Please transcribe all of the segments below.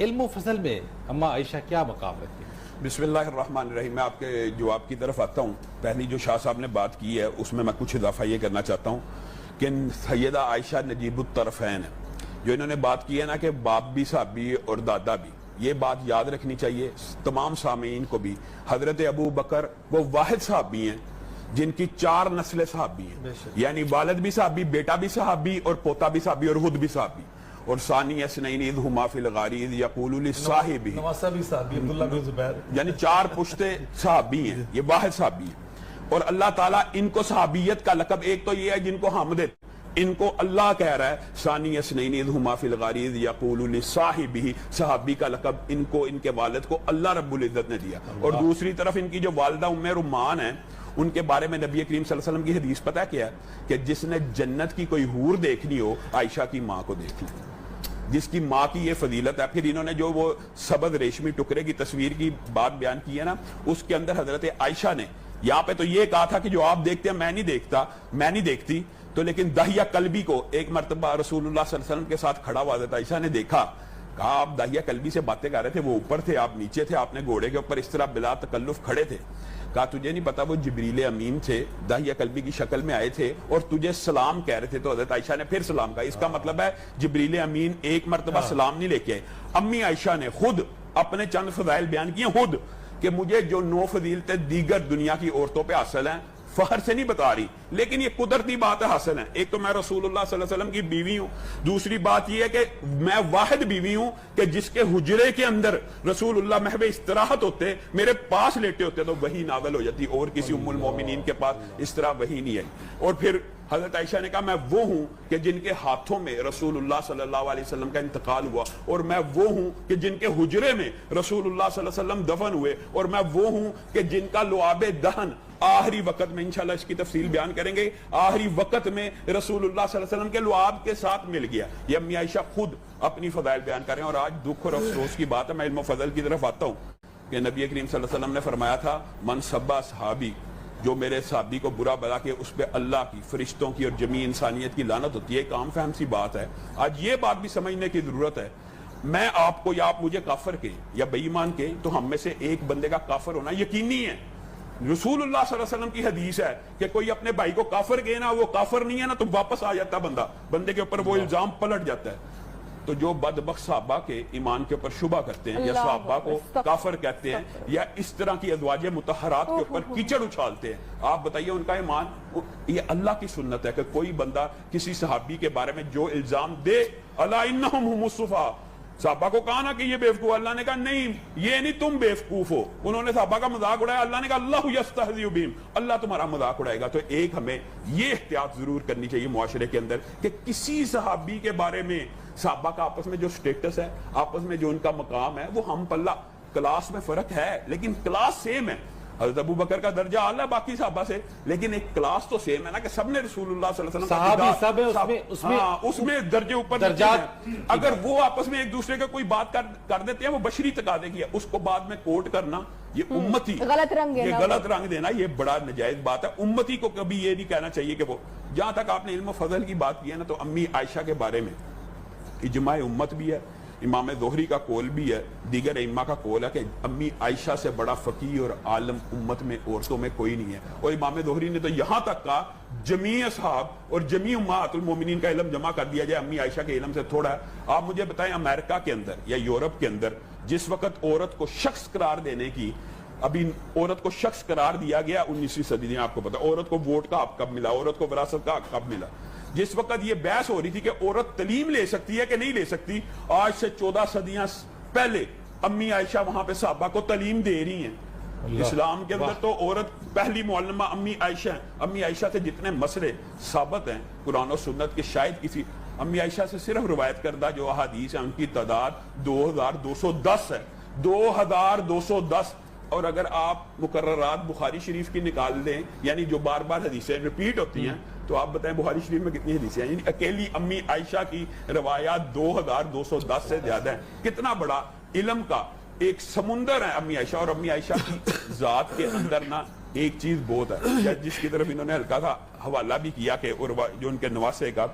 علم و فضل میں اما عائشہ کیا مقام رکھتی ہیں؟ بسم اللہ الرحمن الرحیم. میں آپ کے جواب کی طرف آتا ہوں. پہلی جو شاہ صاحب نے بات کی ہے اس میں کچھ اضافہ یہ کرنا چاہتا ہوں کہ سیدہ عائشہ نجیب الطرفین ہے جو انہوں نے بات کی ہے نا کہ باپ بھی صحابی اور دادا بھی. یہ بات یاد رکھنی چاہیے تمام سامعین کو بھی. حضرت ابو بکر وہ واحد صحابی ہیں جن کی 4 نسلیں صحابی ہیں, یعنی والد بھی صحابی, بیٹا بھی صحابی اور پوتا بھی صحابی اور خود بھی صحابی. اور ثانی اسنین اذ ہما فی الغار اذ یقول لصاحبہ, نواسہ بھی صحابی, عبداللہ بن زبیر, یعنی 4 پشتے صحابی ہیں, یہ واحد صحابی ہیں. اور اللہ تعالیٰ ان کو صحابیت کا لقب, ایک تو یہ ہے جن کو حمد, ان کو اللہ کہہ رہا ہے ثانی اسنین اذ ہما فی الغار اذ یقول لصاحبہ, صحابی کا لقب ان کو, ان کے والد کو اللہ رب العزت نے دیا. اور دوسری طرف ان کی جو والدہ ام رمان ہیں, ان کے بارے میں نبی کریم صلی اللہ علیہ وسلم کی حدیث پتہ کیا ہے کہ جس نے جنت کی کوئی حور دیکھنی ہو عائشہ کی ماں کو دیکھ لی, جس کی ماں کی یہ فضیلت ہے. پھر انہوں نے جو وہ سبز ریشمی ٹکڑے کی تصویر کی بات بیان کی ہے نا, اس کے اندر حضرت عائشہ نے یہاں پہ تو یہ کہا تھا کہ جو آپ دیکھتے ہیں میں نہیں دیکھتی, تو لیکن داہیہ قلبی کو ایک مرتبہ رسول اللہ صلی اللہ علیہ وسلم کے ساتھ کھڑا ہوا حضرت عائشہ نے دیکھا, کہا آپ داہیہ قلبی سے باتیں کر رہے تھے, وہ اوپر تھے آپ نیچے تھے, آپ نے گھوڑے کے اوپر اس طرح بلا تکلف کھڑے تھے. کہا تجھے نہیں پتا وہ جبریل امین تھے, داہیہ قلبی کی شکل میں آئے تھے اور تجھے سلام کہہ رہے تھے. تو حضرت عائشہ نے پھر سلام کہا. اس کا مطلب ہے جبریل امین ایک مرتبہ سلام نہیں لے کے آئے. امی عائشہ نے خود اپنے چند فضائل بیان کیے خود کہ مجھے جو 9 فضیلتیں دیگر دنیا کی عورتوں پہ حاصل ہیں, فخر سے نہیں بتا رہی لیکن یہ قدرتی بات ہے حاصل ہے. ایک تو میں رسول اللہ صلی اللہ علیہ وسلم کی بیوی ہوں, دوسری بات یہ ہے کہ میں واحد بیوی ہوں کہ جس کے حجرے کے اندر رسول اللہ محو استراحت ہوتے, میرے پاس لیٹے ہوتے تو وہی نازل ہو جاتی, اور کسی ام المومنین کے پاس اس طرح وہی نہیں ہے. اور پھر حضرت عائشہ نے کہا میں وہ ہوں کہ جن کے ہاتھوں میں رسول اللہ صلی اللہ علیہ وسلم کا انتقال ہوا, اور میں وہ ہوں کہ جن کے حجرے میں رسول اللہ صلی اللہ علیہ وسلم دفن ہوئے, اور میں وہ ہوں کہ جن کا لعاب دہن آخری وقت میں انشاءاللہ اس کی تفصیل بیان کریں گے, آخری وقت میں رسول اللہ صلی اللہ علیہ وسلم کے لعاب کے ساتھ مل گیا. یہ امی عائشہ خود اپنی فضائل بیان کر رہے ہیں. اور آج دکھ اور افسوس کی بات ہے, میں علم و فضل کی طرف آتا ہوں کہ نبی کریم صلی اللہ علیہ وسلم نے فرمایا تھا من سبا صحابی, جو میرے صحابی کو برا بلا کے اس پہ اللہ کی, فرشتوں کی اور جمیع انسانیت کی لعنت ہوتی ہے. ایک عام فہم سی بات ہے, آج یہ بات بھی سمجھنے کی ضرورت ہے. میں آپ کو یا آپ مجھے کافر کہیں یا بے ایمان کہیں تو ہم میں سے ایک بندے کا کافر ہونا یقینی ہے. رسول اللہ صلی اللہ علیہ وسلم کی حدیث ہے کہ کوئی اپنے بھائی کو کافر کہے نا, وہ کافر نہیں ہے نا, تو واپس آ جاتا بندے کے اوپر وہ الزام پلٹ جاتا ہے. تو جو بدبخت صحابہ کے ایمان کے اوپر شبہ کرتے ہیں یا صحابہ کو کافر کہتے ہیں یا اس طرح کی ازواج مطہرات کے اوپر کیچڑ اچھالتے ہیں, آپ بتائیے ان کا ایمان. یہ اللہ کی سنت ہے کہ کوئی بندہ کسی صحابی کے بارے میں جو الزام دے, الا انہم هم الصفا, صحابہ کو کہا نا کہ یہ بیوقوف, اللہ نے کہا نہیں یہ نہیں تم بیوقوف ہو. انہوں نے صحابہ کا مذاق اڑایا, اللہ نے کہا اللہ یستہزئ بہم, اللہ تمہارا مذاق اڑائے گا. تو ایک ہمیں یہ احتیاط ضرور کرنی چاہیے معاشرے کے اندر کہ کسی صحابی کے بارے میں, صحابہ کا آپس میں جو سٹیٹس ہے, آپس میں جو ان کا مقام ہے, وہ ہم پلہ, کلاس میں فرق ہے لیکن کلاس سیم ہے. حضرت ابو بکر کا درجہ اعلیٰ باقی صحابہ سے, لیکن ایک کلاس تو سیم ہے نا کہ سب نے رسول اللہ صلی اللہ علیہ وسلم صحابی سب ہے, اس میں درجے اوپر درجات. اگر وہ آپس میں ایک دوسرے کا کوئی بات کر دیتے ہیں, وہ بشری تقاضے کی ہے, اس کو بعد میں کوٹ کرنا یہ امتی غلط رنگ دینا یہ بڑا نجائز بات ہے. امتی کو کبھی یہ نہیں کہنا چاہیے کہ وہ, جہاں تک آپ نے علم و فضل کی بات کی ہے نا, تو امی عائشہ کے بارے میں اجماع امت بھی ہے, امام ظہری کا قول بھی ہے, دیگر ائمہ کا قول ہے کہ امی عائشہ سے بڑا فقیہ اور عالم امت میں عورتوں میں کوئی نہیں ہے. اور امام ظہری نے تو یہاں تک کہا جمیع اصحاب اور جمیع امہات المومنین کا علم جمع کر دیا جائے, امی عائشہ کے علم سے تھوڑا ہے. آپ مجھے بتائیں امریکہ کے اندر یا یورپ کے اندر جس وقت عورت کو شخص قرار دینے کی, ابھی عورت کو شخص قرار دیا گیا 19ویں صدی میں, آپ کو پتا عورت کو ووٹ کا حق کب ملا, عورت کو وراثت کا حق کب ملا, جس وقت یہ بحث ہو رہی تھی کہ عورت تعلیم لے سکتی ہے کہ نہیں لے سکتی, آج سے 14 صدیاں پہلے امی عائشہ وہاں پہ صحابہ کو تعلیم دے رہی ہیں. اسلام کے اندر تو عورت پہلی معلمہ امی عائشہ ہیں. امی عائشہ سے جتنے مسئلے ثابت ہیں قرآن و سنت کے, شاید کسی امی عائشہ سے صرف روایت کردہ جو احادیث ہیں ان کی تعداد 2210 ہے, 2210. اور اگر آپ مقررات بخاری شریف کی نکال لیں, یعنی جو بار بار حدیثیں ریپیٹ ہوتی ہیں, تو آپ بتائیں بخاری شریف میں کتنی حدیثیں ہیں, یعنی اکیلی امی عائشہ کی روایات 2210 سے زیادہ ہیں. کتنا بڑا علم کا ایک سمندر ہے امی عائشہ. اور امی عائشہ کی ذات کے اندر نا ایک چیز بہت ہے جس کی طرف انہوں نے ہلکا تھا حوالہ بھی کیا کہ عروہ جو ان کے نواسے کا,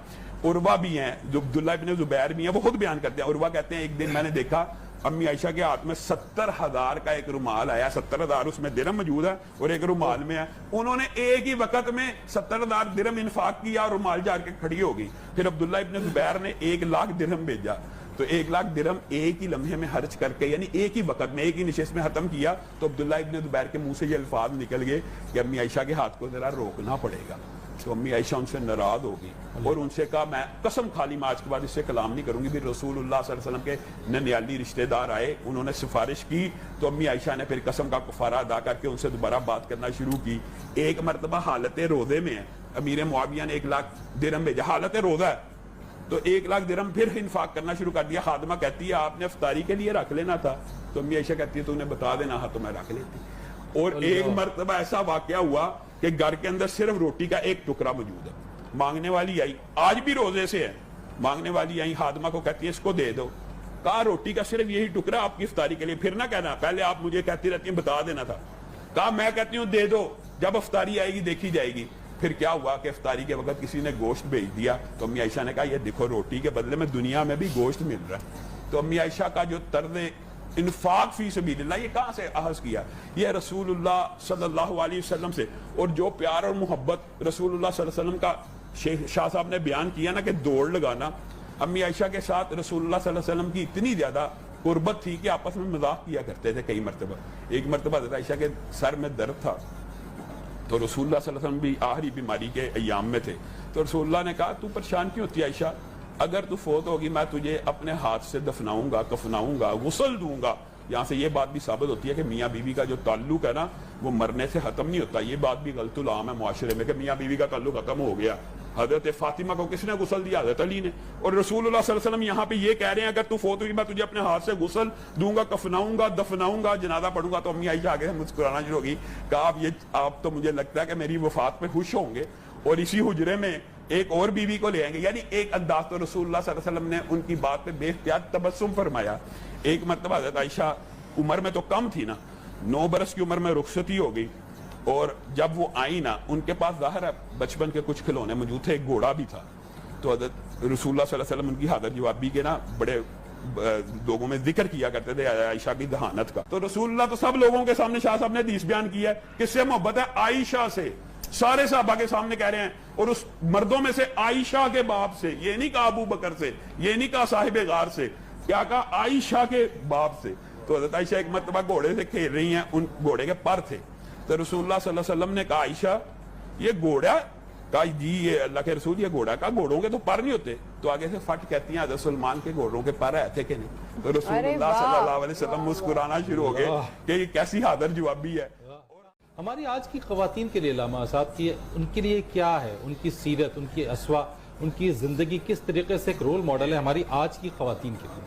عروہ بھی ہیں, جو عبداللہ ابن زبیر بھی ہیں, وہ خود بیان کرتے ہیں. عروہ کہتے ہیں ایک دن میں نے دیکھا امی عائشہ کے ہاتھ میں 70,000 کا ایک رومال آیا, 70,000 اس میں درہم موجود ہے اور ایک رومال میں ہے. انہوں نے ایک ہی وقت میں 70,000 درہم انفاق کیا اور رومال جا کے کھڑی ہو گئی. پھر عبداللہ ابن زبیر نے 1,00,000 درہم بھیجا, تو 1,00,000 درہم ایک ہی لمحے میں خرچ کر کے, یعنی ایک ہی وقت میں ایک ہی نشست میں ختم کیا. تو عبداللہ ابن زبیر کے منہ سے یہ الفاظ نکل گئے کہ امی عائشہ کے ہاتھ کو ذرا روکنا پڑے گا. تو امی عائشہ ان سے ناراض ہو گئی اور ان سے کہا میں قسم کھا لی میں آج کے بعد اس سے کلام نہیں کروں گی. پھر رسول اللہ صلی اللہ علیہ وسلم کے ننیالی رشتہ دار آئے, انہوں نے سفارش کی, تو امی عائشہ نے پھر قسم کا کفارہ ادا کر کے ان سے دوبارہ بات کرنا شروع کی. ایک مرتبہ حالت روزے میں ہے, امیر معاویہ نے 1,00,000 درہم بھیجا, حالت روزہ ہے, تو 1,00,000 درہم پھر انفاق کرنا شروع کر دیا. خادمہ کہتی ہے آپ نے افطاری کے لیے رکھ لینا تھا. تو امی عائشہ کہتی ہے تو انہیں بتا دینا تو میں رکھ لیتی. اور ایک مرتبہ ایسا واقعہ ہوا کہ گھر کے اندر صرف روٹی کا ایک ٹکڑا موجود ہے. مانگنے والی آئی, آج بھی روزے سے ہے, مانگنے والی آئی, خادمہ کو کہتی ہے اس کو دے دو. کہا روٹی کا صرف یہی ٹکڑا آپ کی افطاری کے لیے, پھر نہ کہنا پہلے آپ مجھے کہتی رہتی ہیں بتا دینا تھا. کہا میں کہتی ہوں دے دو, جب افطاری آئے گی دیکھی جائے گی. پھر کیا ہوا کہ افطاری کے وقت کسی نے گوشت بھیج دیا, تو امی عائشہ نے کہا یہ دیکھو روٹی کے بدلے میں دنیا میں بھی گوشت مل رہا ہے. تو امی عائشہ کا جو طرز انفاق فی سبیل اللہ یہ کہاں سے اخذ کیا؟ یہ رسول اللہ صلی اللہ علیہ وسلم سے. اور جو پیار اور محبت رسول اللہ صلی اللہ علیہ وسلم کا شاہ صاحب نے بیان کیا نا کہ دوڑ لگانا, امی عائشہ کے ساتھ رسول اللہ صلی اللہ علیہ وسلم کی اتنی زیادہ قربت تھی کہ آپس میں مذاق کیا کرتے تھے. کئی مرتبہ, ایک مرتبہ حضرت عائشہ کے سر میں درد تھا, تو رسول اللہ صلی اللہ علیہ وسلم بھی آخری بیماری کے ایام میں تھے. تو رسول اللہ نے کہا تو پریشان کیوں ہوتی ہے عائشہ, اگر تو فوت ہوگی میں تجھے اپنے ہاتھ سے دفناؤں گا, کفناؤں گا, غسل دوں گا. یہاں سے یہ بات بھی ثابت ہوتی ہے کہ میاں بیوی کا جو تعلق ہے نا وہ مرنے سے ختم نہیں ہوتا. یہ بات بھی غلط العام ہے معاشرے میں کہ میاں بیوی کا تعلق ختم ہو گیا. حضرت فاطمہ کو کس نے غسل دیا؟ حضرت علی نے. اور رسول اللہ صلی اللہ علیہ وسلم یہاں پہ یہ کہہ رہے ہیں اگر تو فوت ہوگی میں تجھے اپنے ہاتھ سے غسل دوں گا, کفناؤں گا, دفناؤں گا, جنازہ پڑھوں گا. تو امی عائشہ آگے سے مسکرانا شروع ہوگی. کہا آپ تو مجھے لگتا ہے کہ میری وفات پہ خوش ہوں گے اور اسی حجرے میں ایک اور بیوی کو لے آئیں گے. یعنی ایک انداز تو رسول اللہ صلی اللہ علیہ وسلم نے ان کی بات پہ بے احتیاط تبسم فرمایا. ایک مرتبہ حضرت عائشہ عمر میں تو کم تھی نا, 9 برس کی عمر میں رخصتی ہو گئی, اور جب وہ آئی نا ان کے پاس ظاہر ہے بچپن کے کچھ کھلونے موجود تھے, ایک گھوڑا بھی تھا. تو حضرت رسول اللہ صلی اللہ علیہ وسلم ان کی حاضر جوابی کے نا بڑے لوگوں میں ذکر کیا کرتے تھے عائشہ کی دہانت کا. تو رسول اللہ تو سب لوگوں کے سامنے شاہ صاحب نے حدیث بیان کی ہے, کس سے محبت ہے؟ عائشہ سے. سارے صحابہ کے سامنے کہہ رہے ہیں, اور اس مردوں میں سے عائشہ کے باپ سے, یہ نہیں کہا ابو بکر سے, یہ نہیں کہا صاحب غار سے, کیا کہا عائشہ کے باپ سے. تو حضرت عائشہ ایک مرتبہ گھوڑے سے کھیل رہی ہیں, ان گھوڑے کے پر تھے. تو رسول اللہ صلی اللہ علیہ وسلم نے کہا عائشہ یہ گھوڑا؟ کہا جی یہ اللہ کے رسول یہ گھوڑا. کہا گھوڑوں کے تو پر نہیں ہوتے. تو آگے سے فٹ کہتی ہیں حضرت سلمان کے گھوڑوں کے پر آئے تھے کہ نہیں. تو رسول اللہ صلی اللہ علیہ وسلم مسکرانا شروع ہو گئے کہ یہ کیسی حاضر جوابی ہے. ہماری آج کی خواتین کے لیے علامہ صاحب کی ان کے لیے کیا ہے, ان کی سیرت, ان کی اسوا, ان کی زندگی کس طریقے سے ایک رول ماڈل ہے ہماری آج کی خواتین کے لیے؟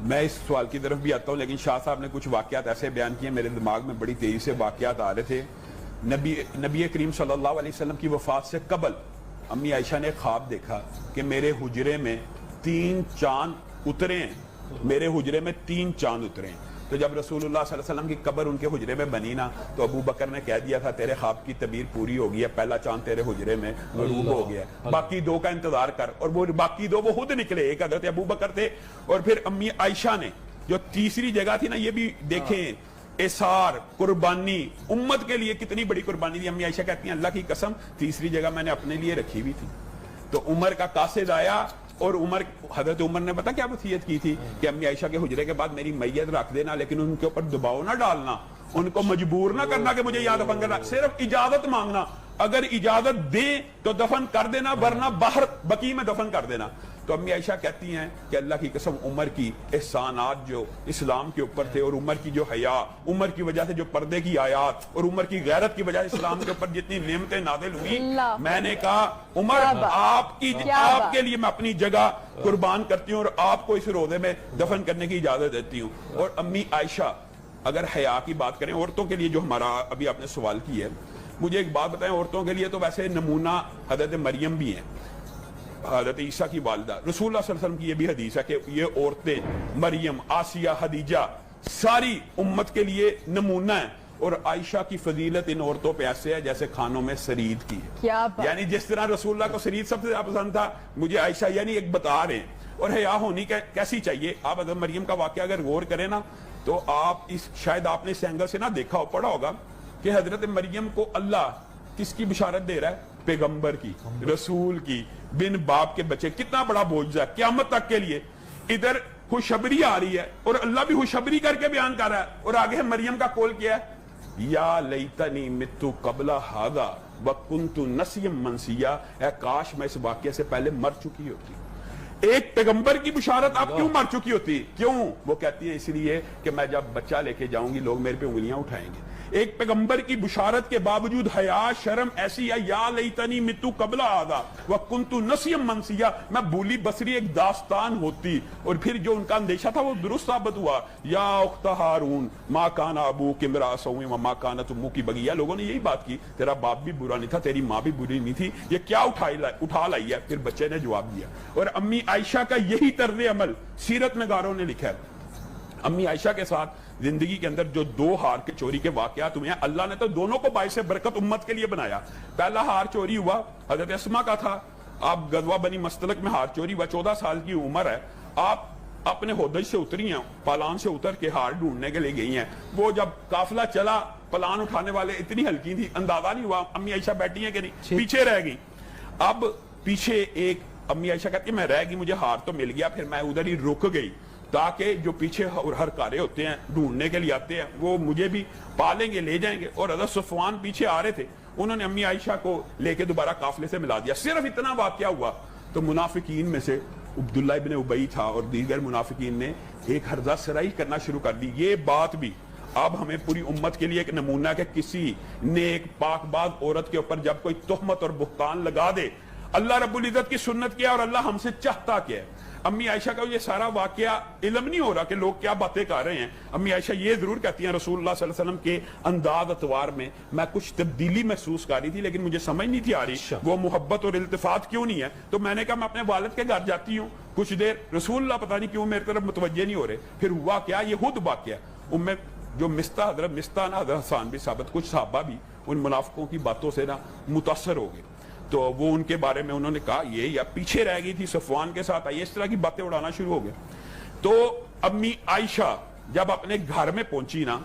میں اس سوال کی طرف بھی آتا ہوں, لیکن شاہ صاحب نے کچھ واقعات ایسے بیان کیے میرے دماغ میں بڑی تیزی سے واقعات آ رہے تھے. نبی کریم صلی اللہ علیہ وسلم کی وفات سے قبل امی عائشہ نے خواب دیکھا کہ میرے حجرے میں 3 چاند اترے ہیں, میرے حجرے میں 3 چاند اترے ہیں. تو جب رسول اللہ صلی اللہ علیہ وسلم کی قبر ان کے حجرے میں بنی نا, تو ابو بکر نے کہہ دیا تھا تیرے خواب کی تعبیر پوری ہو گئی ہے, پہلا چاند تیرے حجرے میں غروب ہو گیا ہے, باقی 2 کا انتظار کر. اور وہ باقی 2 وہ خود نکلے, ایک حضرت ابو بکر تھے, اور پھر امی عائشہ نے جو تیسری جگہ تھی نا, یہ بھی دیکھیں اثار, قربانی, امت کے لیے کتنی بڑی قربانی دی. امی عائشہ کہتی ہیں اللہ کی قسم تیسری جگہ میں نے اپنے لیے رکھی ہوئی تھی. تو عمر کا قاصد آیا, اور حضرت عمر نے پتا کیا وصیت کی تھی کہ امی عائشہ کے حجرے کے بعد میری میت رکھ دینا, لیکن ان کے اوپر دباؤ نہ ڈالنا, ان کو مجبور نہ کرنا کہ مجھے یہاں دفن کرنا, صرف اجازت مانگنا, اگر اجازت دیں تو دفن کر دینا, ورنہ باہر بقیع میں دفن کر دینا. تو امی عائشہ کہتی ہیں کہ اللہ کی قسم عمر کی احسانات جو اسلام کے اوپر تھے, اور عمر کی جو حیا, عمر کی وجہ سے جو پردے کی آیات, اور عمر کی غیرت کی وجہ سے اسلام کے اوپر جتنی نعمتیں نازل ہوئی, میں نے کہا عمر آپ کے لیے میں اپنی جگہ قربان کرتی ہوں, اور آپ کو اس روضے میں دفن کرنے کی اجازت دیتی ہوں. اور امی عائشہ, اگر حیا کی بات کریں عورتوں کے لیے جو ہمارا ابھی آپ نے سوال کی ہے, مجھے ایک بات بتائیں, عورتوں کے لیے تو ویسے نمونہ حضرت مریم بھی ہیں, حضرت عیسیٰ کی والدہ. رسول اللہ صلی اللہ علیہ وسلم کی یہ بھی حدیث ہے کہ یہ عورتیں مریم, آسیہ, خدیجہ ساری امت کے لیے نمونہ ہیں. اور عائشہ کی فضیلت ان عورتوں پہ ایسے ہے جیسے کھانوں میں سرید کی ہے. یعنی جس طرح رسول اللہ کو سرید سب سے زیادہ پسند تھا, مجھے عائشہ یعنی ایک بتا رہے ہیں اور حیا ہونی کیسی چاہیے. آپ حضرت مریم کا واقعہ اگر غور کریں نا تو آپ شاید آپ نے اس اینگل سے نہ دیکھا ہو, پڑھا ہوگا کہ حضرت مریم کو اللہ کس کی بشارت دے رہا ہے؟ پیغمبر کی, رسول کی, بن باپ کے بچے. کتنا بڑا بوجھ ہے قیامت تک کے لیے. ادھر خوشخبری آ رہی ہے اور اللہ بھی خوشخبری کر کے بیان کر رہا ہے, اور آگے مریم کا قول کیا ہے؟ یا لیتنی متو قبل ھذا وکنت نسیا منسیا, اے کاش میں اس واقعے سے پہلے مر چکی ہوتی. ایک پیغمبر کی بشارت آپ کیوں مر چکی ہوتی؟ کیوں؟ وہ کہتی ہے اس لیے کہ میں جب بچہ لے کے جاؤں گی لوگ میرے پہ انگلیاں اٹھائیں گے. ایک پیغمبر کی بشارت کے باوجود حیا شرم ایسی ہے, یا لیتنی متو قبل ھذا وکنت نسیا منسیا, میں بولی بصری ایک داستان ہوتی. اور پھر جو ان کا اندیشہ تھا وہ درست ثابت ہوا. یا اخت ہارون ما کان ابوک امرأ سوء وما کانت امک بغیا. لوگوں نے یہی بات کی, تیرا باپ بھی برا نہیں تھا, تیری ماں بھی بری نہیں تھی, یہ کیا اٹھا لائی ہے؟ پھر بچے نے جواب دیا. اور امی عائشہ کا یہی طرز عمل سیرت نگاروں نے لکھا ہے. امی عائشہ کے ساتھ زندگی کے اندر جو 2 ہار کے چوری کے واقعات ہوئے ہیں, اللہ نے تو دونوں کو باعث برکت امت کے لیے بنایا. پہلا ہار چوری ہوا حضرت اسما کا تھا. آپ غزوہ بنی مستلق میں ہار چوری ہوا, 14 سال کی عمر ہے. آپ اپنے ہودج سے اتری ہیں, پالان سے اتر کے ہار ڈھونڈنے کے لیے گئی ہیں. وہ جب قافلہ چلا, پلان اٹھانے والے اتنی ہلکی تھی, اندازہ نہیں ہوا امی عائشہ بیٹھی ہیں کہ نہیں, پیچھے رہ گئی. اب پیچھے ایک امی عائشہ کہتی ہے میں رہ گئی, مجھے ہار تو مل گیا, پھر میں ادھر ہی رک گئی تاکہ جو پیچھے ہر کارے ہوتے ہیں ڈھونڈنے کے لیے آتے ہیں وہ مجھے بھی پالیں گے, لے جائیں گے. اور حضرت صفوان پیچھے آ رہے تھے, انہوں نے امی عائشہ کو لے کے دوبارہ قافلے سے ملا دیا. صرف اتنا واقعہ ہوا تو منافقین میں سے عبداللہ ابن ابی تھا اور دیگر منافقین نے ایک ہرزہ سرائی کرنا شروع کر دی. یہ بات بھی اب ہمیں پوری امت کے لیے ایک نمونہ کہ کسی نیک پاک باز عورت کے اوپر جب کوئی تہمت اور بہتان لگا دے, اللہ رب العزت کی سنت کیا اور اللہ ہم سے چاہتا کیا ہے. امی عائشہ کا یہ سارا واقعہ علم نہیں ہو رہا کہ لوگ کیا باتیں کر رہے ہیں. امی عائشہ یہ ضرور کہتی ہیں رسول اللہ صلی اللہ علیہ وسلم کے انداز اتوار میں میں کچھ تبدیلی محسوس کر رہی تھی, لیکن مجھے سمجھ نہیں تھی آ رہی وہ محبت اور التفات کیوں نہیں ہے. تو میں نے کہا میں اپنے والد کے گھر جاتی ہوں کچھ دیر, رسول اللہ پتہ نہیں کیوں میری طرف متوجہ نہیں ہو رہے. پھر ہوا کیا, یہ خود واقعہ ام جو مستہ حضرت مستہ نا حضرت حسان بھی ثابت, کچھ صحابہ بھی ان منافقوں کی باتوں سے نا متاثر ہو گئے. تو وہ ان کے بارے میں انہوں نے کہا یہ یا پیچھے رہ گئی تھی صفوان کے ساتھ, آئی اس طرح کی باتیں اڑانا شروع ہو گئے. تو امی عائشہ جب اپنے گھر میں پہنچی نا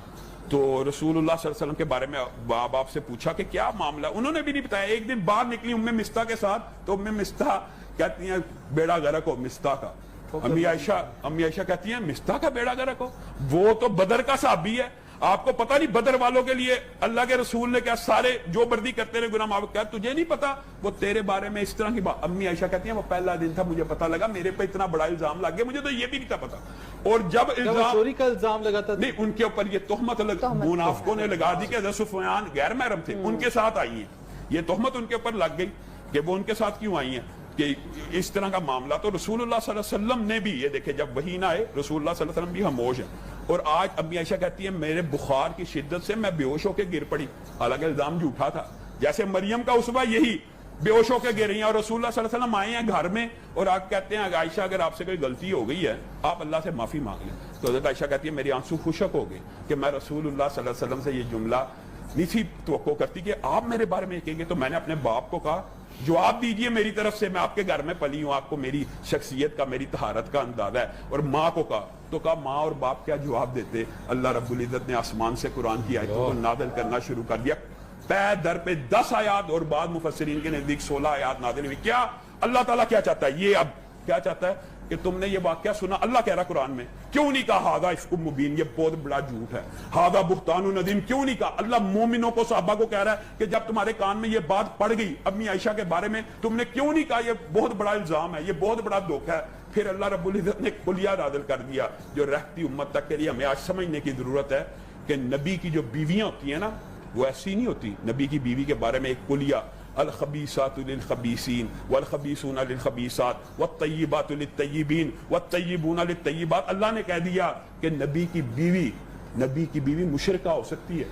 تو رسول اللہ صلی اللہ علیہ وسلم کے بارے میں باپ سے پوچھا کہ کیا معاملہ, انہوں نے بھی نہیں بتایا. ایک دن باہر نکلی ام مستہ کے ساتھ تو ام مستہ کہتی ہیں بیڑا غرق ہو مستہ کا. امی عائشہ کہتی ہیں مستہ کا بیڑا غرق ہو, وہ تو بدر کا صحابی ہے. آپ کو پتا نہیں بدر والوں کے لیے اللہ کے رسول نے کیا سارے جو بردی کرتے رہے گناہ معاف کیا, تجھے نہیں پتا وہ تیرے بارے میں اس طرح کی بات. امی عائشہ کہتی ہیں وہ پہلا دن تھا مجھے پتا لگا, میرے پہ اتنا بڑا الزام لگ گیا, مجھے تو یہ بھی نہیں تھا پتا. اور جب چوری کا الزام لگا تھا, نہیں ان کے اوپر یہ تہمت منافقوں نے لگا دی کہ حضرت صفوان غیر محرم تھے, ان کے ساتھ آئی ہیں. یہ تہمت ان کے اوپر لگ گئی کہ وہ ان کے ساتھ کیوں آئی ہیں, کہ اس طرح کا معاملہ. تو رسول اللہ صلی اللہ علیہ وسلم نے بھی یہ دیکھے جب وحی نہ آئے, رسول اللہ صلی اللہ علیہ وسلم بھی خاموش ہیں. اور آج امی عائشہ کہتی ہے میرے بخار کی شدت سے میں بے ہوش ہو کے گر پڑی, حالانکہ الزام جھوٹا تھا. جیسے مریم کا اسوہ یہی بے ہوش ہو کے گر رہی ہیں, اور رسول اللہ صلی اللہ علیہ وسلم آئے ہیں گھر میں اور آپ کہتے ہیں عائشہ اگر آپ سے کوئی غلطی ہو گئی ہے آپ اللہ سے معافی مانگ لیں. تو حضرت عائشہ کہتی ہے میری آنسو خشک ہو گئے کہ میں رسول اللہ صلی اللہ علیہ وسلم سے یہ جملہ نہیں تھی توقع کرتی کہ آپ میرے بارے میں کہیں گے. تو میں نے اپنے باپ کو کہا جواب دیجئے میری طرف سے, میں آپ کے گھر میں پلی ہوں, آپ کو میری شخصیت کا میری طہارت کا اندازہ ہے. اور ماں کو کہا تو کہا ماں اور باپ کیا جواب دیتے. اللہ رب العزت نے آسمان سے قرآن کی آیتوں کو نازل کرنا شروع کر دیا, پے در پہ 10 آیات اور بعد مفسرین کے نزدیک 16 آیات نازل ہوئی. کیا اللہ تعالیٰ کیا چاہتا ہے, یہ اب کیا چاہتا ہے کہ تم نے یہ واقعہ سنا, اللہ کہہ رہا قرآن میں, کیوں نہیں کہا ہاذا افک مبین, یہ بہت بڑا جھوٹ ہے, ہاذا بہتان ندیم, کیوں نہیں کہا. اللہ مومنوں کو صحابہ کو کہہ رہا ہے کہ جب تمہارے کان میں یہ بات پڑ گئی امی عائشہ کے بارے میں تم نے کیوں نہیں کہا یہ بہت بڑا الزام ہے, یہ بہت بڑا دھوکہ ہے. پھر اللہ رب العزت نے کلیہ نازل کر دیا جو رہتی امت تک کے لیے ہمیں آج سمجھنے کی ضرورت ہے کہ نبی کی جو بیویاں ہوتی ہیں نا وہ ایسی نہیں ہوتی. نبی کی بیوی کے بارے میں ایک کلیہ, الخبیثات للخبیثین والخبیثون للخبیثات والطیبات للطیبین والطیبون للطیبات. اللہ نے کہہ دیا کہ نبی کی بیوی مشرکہ ہو سکتی ہے,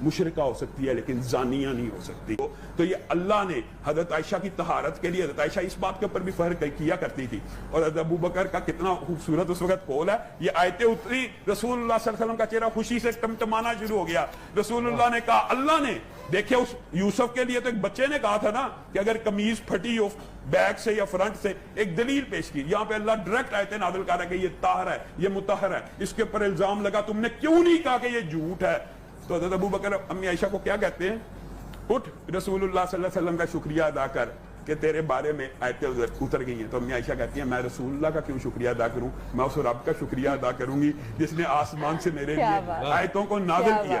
مشرکہ ہو سکتی ہے لیکن زانیہ نہیں ہو سکتی. تو یہ اللہ نے حضرت عائشہ کی طہارت کے لیے، حضرت عائشہ اس بات کے اوپر بھی فخر کیا کرتی تھی. اور حضرت ابو بکر کا کتنا خوبصورت اس وقت قول ہے. یہ آیتیں اتری، رسول اللہ صلی اللہ علیہ وسلم کا چہرہ خوشی سے ٹمٹمانا شروع ہو گیا. رسول اللہ نے کہا، اللہ نے دیکھیں اس یوسف کے لیے تو ایک بچے نے کہا تھا نا کہ اگر قمیض پھٹی ہو بیک سے یا فرنٹ سے، ایک دلیل پیش کی. یہاں پہ اللہ ڈائریکٹ آیتیں نازل کر رہا ہے کہ یہ طاہر ہے، یہ مطہر ہے، اس کے اوپر الزام لگا، تم نے کیوں نہیں کہا کہ یہ جھوٹ ہے؟ تو حضرت ابو بکر امی عائشہ کو کیا کہتے ہیں؟ اٹھ رسول اللہ صلی اللہ علیہ وسلم کا شکریہ ادا کر کہ تیرے بارے میں آیتیں اتر گئی ہیں. تو امی عائشہ کہتی ہیں، میں رسول اللہ کا کیوں شکریہ ادا کروں؟ میں اس رب کا شکریہ ادا کروں گی جس نے آسمان سے میرے لیے آیتوں کو نازل کیا.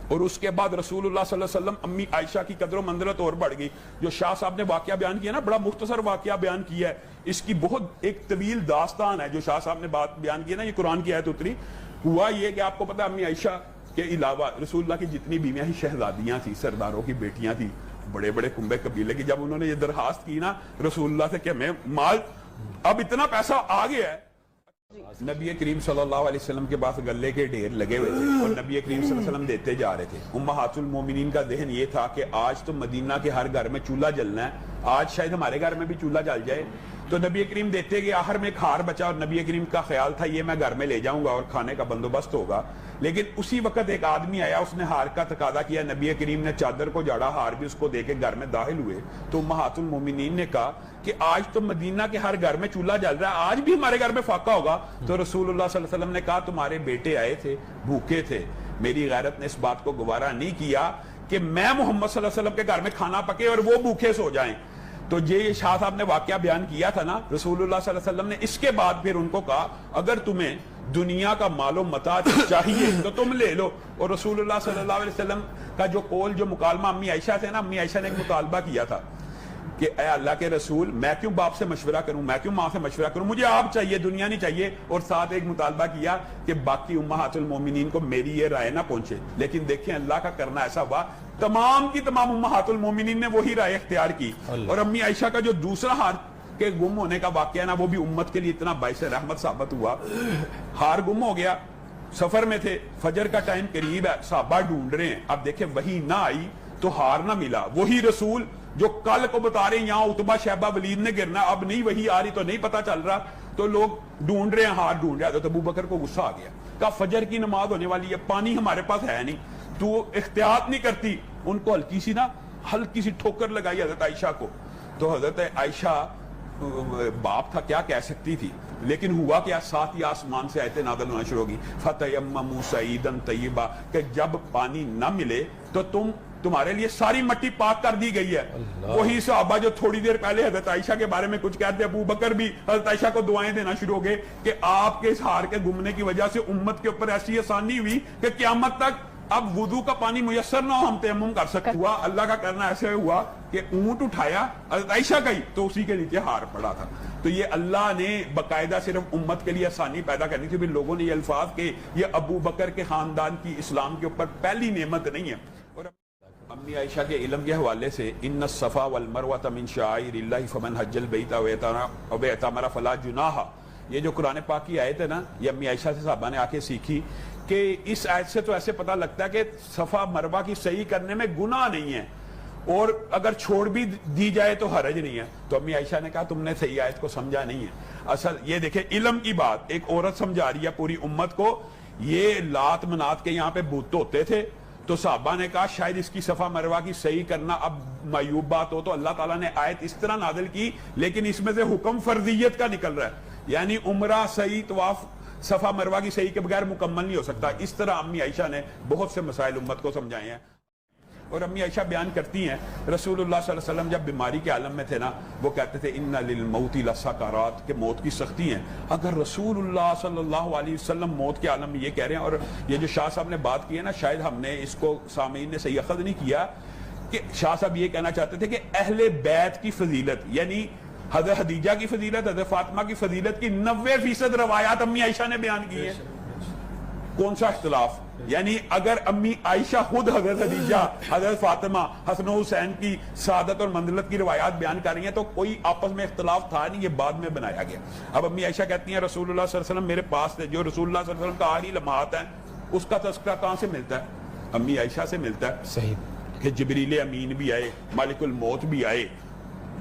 اور اس کے بعد رسول اللہ صلی اللہ علیہ وسلم امی عائشہ کی قدر و منزلت اور بڑھ گئی. جو شاہ صاحب نے واقعہ بیان کیا نا، بڑا مختصر واقعہ بیان کیا ہے، اس کی بہت ایک طویل داستان ہے جو شاہ صاحب نے بات بیان کی نا. یہ قرآن کی آیت اتری. ہوا یہ کہ آپ کو پتا امی عائشہ کے علاوہ رسول اللہ کی جتنی بیویاں ہی شہزادیاں تھیں، سرداروں کی بیٹیاں تھیں، بڑے بڑے کنبے قبیلے کی، جب انہوں نے یہ درخواست کی نا رسول اللہ سے کہ ہمیں مال، اب اتنا پیسہ آ گیا ہے. نبی کریم صلی اللہ علیہ وسلم کے پاس غلے کے ڈھیر لگے ہوئے تھے اور نبی کریم صلی اللہ علیہ وسلم دیتے جا رہے تھے. امہات المومنین کا ذہن یہ تھا کہ آج تو مدینہ کے ہر گھر میں چولہا جلنا ہے، آج شاید ہمارے گھر میں بھی چولہا جل جائے. تو نبی کریم دیتے گئے، آخر میں ایک ہار بچا اور نبی کریم کا خیال تھا یہ میں گھر میں لے جاؤں گا اور کھانے کا بندوبست ہوگا. لیکن اسی وقت ایک آدمی آیا، اس نے ہار کا تقاضا کیا، نبی کریم نے چادر کو جاڑا، ہار بھی اس کو دے کے گھر میں داخل ہوئے. تو امہات المومنین نے کہا کہ آج تو مدینہ کے ہر گھر میں چولہا جل رہا ہے، آج بھی ہمارے گھر میں فاقہ ہوگا. تو رسول اللہ صلی اللہ علیہ وسلم نے کہا تمہارے بیٹے آئے تھے، بھوکے تھے، میری غیرت نے اس بات کو گوارا نہیں کیا کہ میں محمد صلی اللہ علیہ وسلم کے گھر میں کھانا پکے اور وہ بھوکے سو جائیں. تو یہ شاہ صاحب نے واقعہ بیان کیا تھا نا، رسول اللہ صلی اللہ علیہ وسلم نے اس کے بعد پھر ان کو کہا اگر تمہیں دنیا کا مال و متاع چاہیے تو تم لے لو. اور رسول اللہ صلی اللہ علیہ وسلم کا جو قول، جو مکالمہ امی عائشہ سے نا، امی عائشہ نے ایک مطالبہ کیا تھا کہ اے اللہ کے رسول، میں کیوں باپ سے مشورہ کروں، میں کیوں ماں سے مشورہ کروں، مجھے آپ چاہیے، دنیا نہیں چاہیے. اور ساتھ ایک مطالبہ کیا کہ باقی امہات المومنین کو میری یہ رائے نہ پہنچے. لیکن دیکھیں اللہ کا کرنا ایسا ہوا، تمام کی تمام امہات المومنین نے وہی رائے اختیار کی. اور امی عائشہ کا جو دوسرا ہار کے گم ہونے کا واقعہ نا، وہ بھی امت کے لیے اتنا باعث رحمت ثابت ہوا. ہار گم ہو گیا، سفر میں تھے، فجر کا ٹائم قریب ہے، صحابہ ڈھونڈ رہے ہیں. اب دیکھیں وہی نہ آئی تو ہار نہ ملا. وہی رسول جو کل کو بتا رہے ہیں یہاں عتبہ شیبہ ولید نے گرنا، اب نہیں وہی آ رہی تو نہیں پتا چل رہا. تو لوگ ڈھونڈ رہے ہیں، ہار ڈھونڈ رہے ہیں. تو ابو بکر کو غصہ آ گیا، کہا فجر کی نماز ہونے والی ہے، پانی ہمارے پاس ہے نہیں، تو احتیاط نہیں کرتی. ان کو ہلکی سی ٹھوکر لگائی حضرت عائشہ کو. تو حضرت عائشہ باپ تھا، کیا کہہ سکتی تھی. لیکن ہوا کیا، ساتھ ہی آسمان سے آیتیں نازل ہونا شروع ہوگی، فَتَيَمَّمُوا صَعِيدًا طَيِّبًا، کہ جب پانی نہ ملے تو تمہارے لیے ساری مٹی پاک کر دی گئی ہے. وہی صحابہ جو تھوڑی دیر پہلے حضرت عائشہ کے بارے میں کچھ کہتے، ابو بکر بھی حضرت عائشہ کو دعائیں دینا شروع ہو گئے کہ آپ کے اس ہار کے گمنے کی وجہ سے امت کے اوپر ایسی آسانی ہوئی کہ قیامت تک اب وضو کا پانی میسر نہ ہو، ہم تیمم کر سکتے. ہوا اللہ کا کرنا ایسے ہوا کہ اونٹ اٹھایا حضرت عائشہ کا ہی تو اسی کے نیچے ہار پڑا تھا. تو یہ اللہ نے باقاعدہ صرف امت کے لیے آسانی پیدا کرنی تھی. پھر لوگوں نے یہ الفاظ کہ یہ ابو بکر کے خاندان کی اسلام کے اوپر پہلی نعمت نہیں ہے. اور امی عائشہ کے علم کے حوالے سے ان الصفا والمروہ من شعائر اللہ فمن حج البیت او اعتمر فلا جناح، یہ جو قرآن پاک کی آیت ہے نا، یہ امی عائشہ سے صحابہ نے آ کے سیکھی کہ اس آیت سے تو ایسے پتہ لگتا ہے کہ صفا مروہ کی صحیح کرنے میں گناہ نہیں ہے اور اگر چھوڑ بھی دی جائے تو حرج نہیں ہے. تو امی عائشہ نے کہا تم نے صحیح آیت کو سمجھا نہیں ہے. اصل یہ دیکھیں علم کی بات ایک عورت سمجھا رہی ہے پوری امت کو. یہ لات منات کے یہاں پہ بت ہوتے تھے تو صحابہ نے کہا شاید اس کی صفا مروہ کی صحیح کرنا اب معیوب بات ہو، تو اللہ تعالیٰ نے آیت اس طرح نازل کی، لیکن اس میں سے حکم فرضیت کا نکل رہا ہے، یعنی عمرہ صحیح، طواف صفا مروہ کی صحیح کے بغیر مکمل نہیں ہو سکتا. اس طرح امی عائشہ نے بہت سے مسائل امت کو سمجھائے ہیں. اور امی عائشہ بیان کرتی ہیں رسول اللہ صلی اللہ علیہ وسلم جب بیماری کے عالم میں تھے نا، وہ کہتے تھے ان للموت لسکرات، کہ موت کی سختی ہیں. اگر رسول اللہ صلی اللہ علیہ وسلم موت کے عالم میں یہ کہہ رہے ہیں، اور یہ جو شاہ صاحب نے بات کی ہے نا، شاید ہم نے اس کو سامعین نے صحیح اخذ نہیں کیا کہ شاہ صاحب یہ کہنا چاہتے تھے کہ اہل بیت کی فضیلت، یعنی حضرت خدیجہ کی فضیلت، حضرت فاطمہ کی فضیلت کی 90% روایات امی عائشہ نے بیان کی ہیں. کون سا اختلاف؟ یعنی اگر امی عائشہ خود حضرت خدیجہ، حضرت فاطمہ، حسن و حسین کی سعادت اور منزلت کی روایات بیان کر رہی ہیں تو کوئی آپس میں اختلاف تھا نہیں، یہ بعد میں بنایا گیا. اب امی عائشہ کہتی ہیں رسول اللہ صلی اللہ علیہ وسلم میرے پاس تھے، جو رسول اللہ صلی اللہ علیہ وسلم کا آخری لمحات ہیں اس کا تذکرہ کہاں سے ملتا ہے؟ امی عائشہ سے ملتا ہے صحیح کہ جبریل امین بھی آئے، ملک الموت بھی آئے.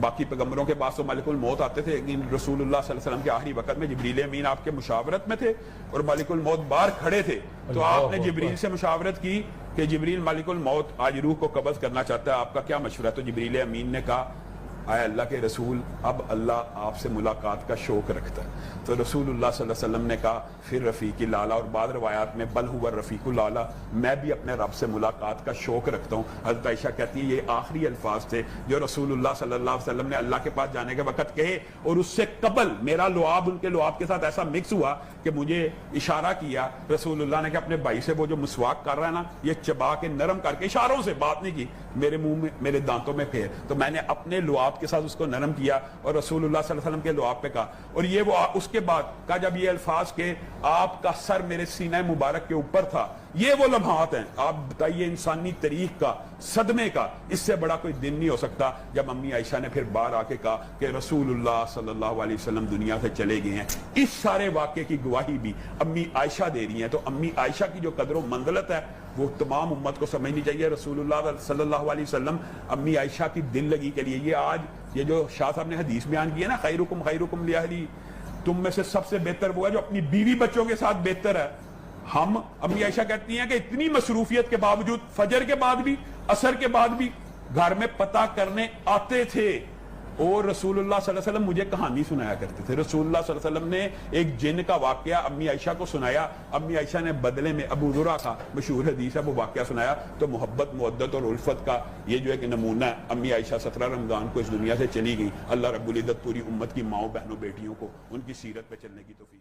باقی پیغمبروں کے پاس تو ملک الموت آتے تھے، لیکن رسول اللہ صلی اللہ علیہ وسلم کے آخری وقت میں جبریل امین آپ کے مشاورت میں تھے اور ملک الموت باہر کھڑے تھے. تو آپ نے جبریل سے مشاورت کی کہ جبریل ملک الموت آج روح کو قبض کرنا چاہتا ہے، آپ کا کیا مشورہ ہے؟ تو جبریل امین نے کہا آئے اللہ کے رسول، اب اللہ آپ سے ملاقات کا شوق رکھتا ہے. تو رسول اللہ صلی اللہ علیہ وسلم نے کہا پھر رفیق الاعلیٰ، اور بعض روایات میں بل ہوا رفیق الاعلیٰ، میں بھی اپنے رب سے ملاقات کا شوق رکھتا ہوں. حضرت عائشہ کہتی ہے یہ آخری الفاظ تھے جو رسول اللہ صلی اللہ علیہ وسلم نے اللہ کے پاس جانے کے وقت کہے، اور اس سے قبل میرا لعاب ان کے لعاب کے ساتھ ایسا مکس ہوا کہ مجھے اشارہ کیا رسول اللہ نے کہ اپنے بھائی سے وہ جو مسواک کر رہا ہے نا، یہ چبا کے نرم کر کے، اشاروں سے، بات نہیں کی، میرے منہ میں میرے دانتوں میں پھیر. تو میں نے اپنے لعاب کے ساتھ اس کو نرم کیا اور رسول اللہ صلی اللہ علیہ وسلم کے لعاب پہ کہا. اور یہ وہ اس کے بعد کا جب یہ الفاظ کہ آپ کا سر میرے سینہ مبارک کے اوپر تھا، یہ وہ لمحات ہیں. آپ بتائیے انسانی تاریخ کا، صدمے کا اس سے بڑا کوئی دن نہیں ہو سکتا جب امی عائشہ نے پھر باہر آ کے کہا کہ رسول اللہ صلی اللہ علیہ وسلم دنیا سے چلے گئے ہیں. اس سارے واقعے کی گواہی بھی امی عائشہ دے رہی ہیں. تو امی عائشہ کی جو قدر و منزلت ہے وہ تمام امت کو سمجھنی چاہیے. رسول اللہ صلی اللہ علیہ وسلم امی عائشہ کی دل لگی کے لیے، یہ آج یہ جو شاہ صاحب نے حدیث بیان کی ہے نا، خیرکم خیرکم لأہلی، تم میں سے سب سے بہتر وہ ہے جو اپنی بیوی بچوں کے ساتھ بہتر ہے. ہم امی عائشہ کہتی ہیں کہ اتنی مصروفیت کے باوجود فجر کے بعد بھی، عصر کے بعد بھی گھر میں پتہ کرنے آتے تھے. اور رسول اللہ صلی اللہ علیہ وسلم مجھے کہانی سنایا کرتے تھے. رسول اللہ صلی اللہ علیہ وسلم نے ایک جن کا واقعہ امی عائشہ کو سنایا، امی عائشہ نے بدلے میں ابو ذرا کا مشہور حدیث ہے وہ واقعہ سنایا. تو محبت، مودت اور الفت کا یہ جو ایک نمونہ ہے. امی عائشہ 17 رمضان کو اس دنیا سے چلی گئی. اللہ رب العزت پوری امت کی ماؤں، بہنوں، بیٹیوں کو ان کی سیرت پہ چلنے کی توفیق